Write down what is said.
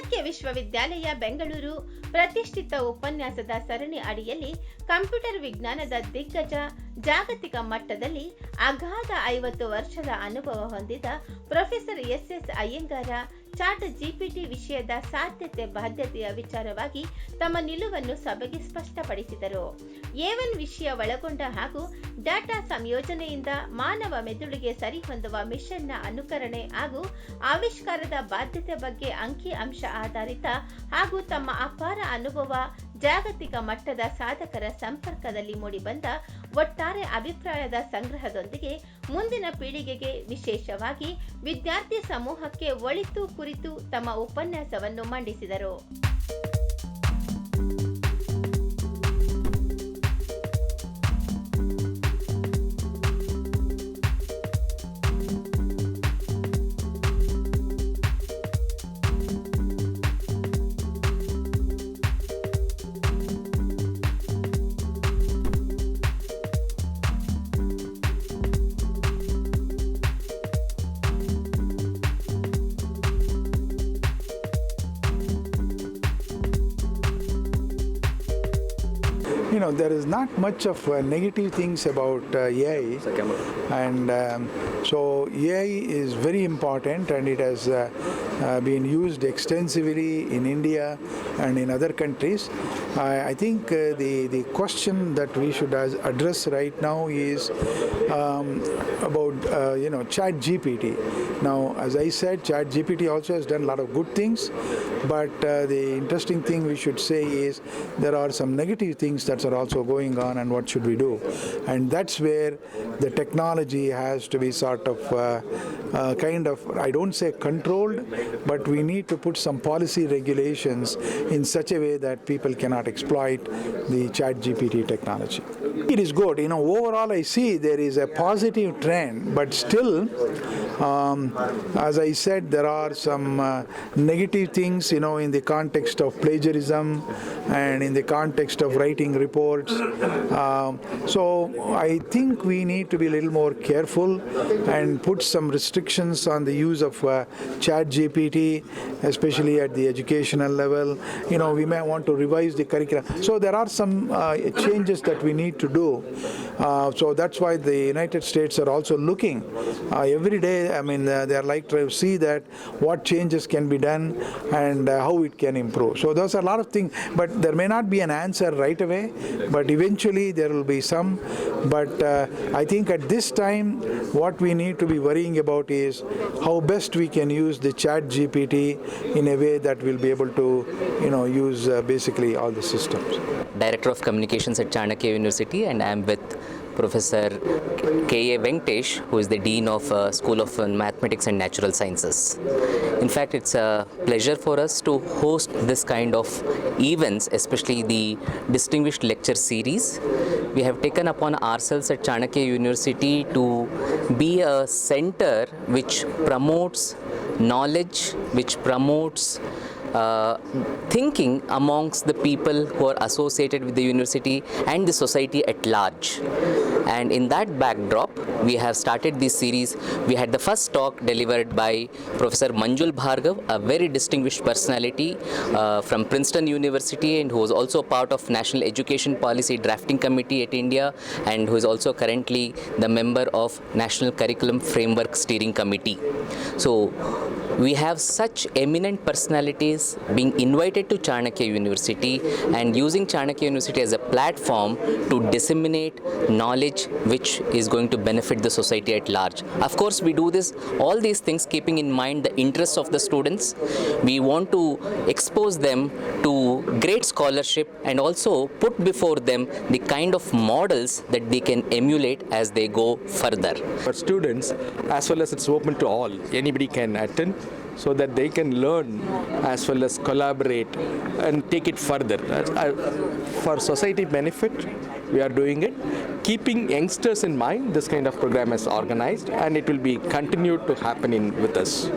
ಚಾಣಕ್ಯ ವಿಶ್ವವಿದ್ಯಾಲಯ ಬೆಂಗಳೂರು ಪ್ರತಿಷ್ಠಿತ ಉಪನ್ಯಾಸದ ಸರಣಿ ಅಡಿಯಲ್ಲಿ ಕಂಪ್ಯೂಟರ್ ವಿಜ್ಞಾನದ ದಿಗ್ಗಜ, ಜಾಗತಿಕ ಮಟ್ಟದಲ್ಲಿ ಅಗಾಧ 50 ವರ್ಷದ ಅನುಭವ ಹೊಂದಿದ professor S Iyengar chat GPT ವಿಷಯದ ಸಾಧ್ಯತೆ ಬಾಧ್ಯತೆಯ ವಿಚಾರವಾಗಿ ತಮ್ಮ ನಿಲುವನ್ನು ಸಭೆಗೆ ಸ್ಪಷ್ಟಪಡಿಸಿದರು. A1 ವಿಷಯ ಒಳಗೊಂಡ ಹಾಗೂ ಡಾಟಾ ಸಂಯೋಜನೆಯಿಂದ ಮಾನವ ಮೆದುಳಿಗೆ ಸರಿಹೊಂದುವ ಮಿಷನ್ನ ಅನುಕರಣೆ ಹಾಗೂ ಆವಿಷ್ಕಾರದ ಬಾಧ್ಯತೆ ಬಗ್ಗೆ ಅಂಕಿ ಅಂಶ ಆಧಾರಿತ ಹಾಗೂ ತಮ್ಮ ಅಪಾರ ಅನುಭವ, ಜಾಗತಿಕ ಮಟ್ಟದ ಸಾಧಕರ ಸಂಪರ್ಕದಲ್ಲಿ ಮೂಡಿಬಂದ ಒಟ್ಟಾರೆ ಅಭಿಪ್ರಾಯದ ಸಂಗ್ರಹದೊಂದಿಗೆ ಮುಂದಿನ ಪೀಳಿಗೆಗೆ, ವಿಶೇಷವಾಗಿ ವಿದ್ಯಾರ್ಥಿ ಸಮೂಹಕ್ಕೆ ಒಳಿತು ಕುರಿತು ತಮ್ಮ ಉಪನ್ಯಾಸವನ್ನು ಮಂಡಿಸಿದರು. There is not much of negative things about AI, and so AI is very important, and it has been used extensively in India and in other countries. I think the question that we should address right now is about Chat GPT. Now, as I said, Chat GPT also has done a lot of good things, but the interesting thing we should say is there are some negative things that are also going on, and what should we do? And that's where the technology has to be sort of I don't say controlled, but we need to put some policy regulations in such a way that people cannot exploit the Chat GPT technology. It is good. Overall I see there is a positive trend, but still, as I said, there are some negative things, in the context of plagiarism and in the context of writing reports. So I think we need to be a little more careful and put some restrictions on the use of Chat GPT, especially at the educational level. We may want to revise the curriculum. So there are some changes that we need to do. So that's why the United States are also looking every day. They are like to see that what changes can be done and how it can improve. So those are a lot of things, but there may not be an answer right away, but eventually there will be some. But I think at this time what we need to be worrying about is how best we can use the Chat GPT in a way that will be able to use basically all the systems. Director of Communications at Chanakya University, and I am with Professor K.A. Venkatesh, who is the Dean of School of Mathematics and Natural Sciences. In fact, it's a pleasure for us to host this kind of events, especially the distinguished lecture series. We have taken upon ourselves at Chanakya University to be a center which promotes knowledge, which promotes thinking amongst the people who are associated with the university and the society at large. And in that backdrop, we have started this series. We had the first talk delivered by Professor Manjul Bhargav, a very distinguished personality from Princeton University, and who is also part of National Education Policy Drafting Committee at India, and who is also currently the member of National Curriculum Framework Steering Committee. So we have such eminent personalities being invited to Chanakya University and using Chanakya University as a platform to disseminate knowledge which is going to benefit the society at large. Of course, we do all these things keeping in mind the interests of the students. We want to expose them to great scholarship and also put before them the kind of models that they can emulate as they go further. For students, as well as it's open to all, anybody can attend, so that they can learn as well as collaborate and take it further. For society benefit, we are doing it. Keeping youngsters in mind, this kind of program is organized, and it will be continued to happen with us.